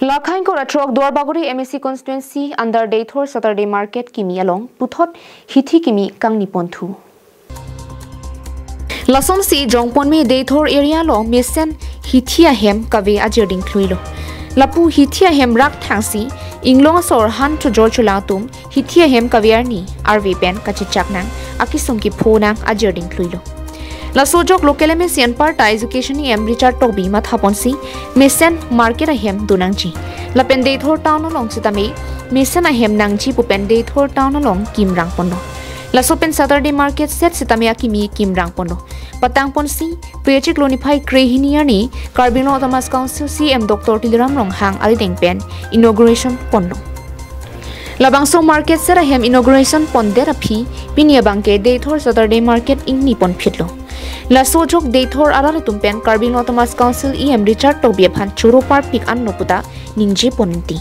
Lakhain ko ratrok Dwarbaguri MSC constituency under Deithor Saturday Market kimi along puthot hithi kimi kang niponthu. Lasom si jongpon me Deithor area lo mesen hithia hem kave ajerding khluilo. Lapu hithia hem rak thangsi inglong sor han to jorchulatum hithia hem kaviarni RV pen kachichaknang akisong ki phonang ajerding khluilo. Lasojok local MSN parta education ni Richard Toby mathaponsi mesen market ahem dunangchi lapen Deithor town along sitame mesen ahem nangchi pupen Deithor town along kimrang pondo lasopen Saturday market set sitame akimi kimrang pondo patang ponsi pechik lonify krehiniar ni Carbino Thomas Council CM Dr. Tidiram Ronghang alideng pen inauguration pondo Labangso market set ahem inauguration ponde rapi pinia bangke Deithor Saturday market ingni pon phitlo Lasojok Deithor arale tumpen Carbino Thomas Council EM Richard Toby phan churo par pik an noputa ningje ponti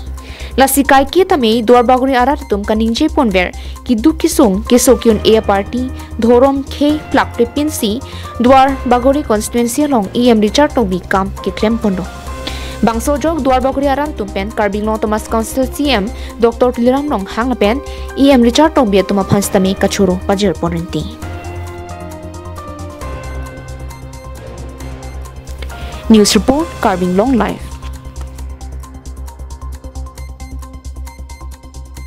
Lasikai ke tame Dwarbaguri arale tum ka ningje ponver ki dukisung kesokyun a party Dhorom khe plakte pinsi Dwarbaguri constituency along EM Richard Toby camp ke klem pondo Bangsojok Dwarbaguri aral tumpen Carbino Thomas Council CM Dr. Tidiram Ronghang pen EM Richard Toby tuma phanstame ka churo pajer ponti News report, Carbing Long Life.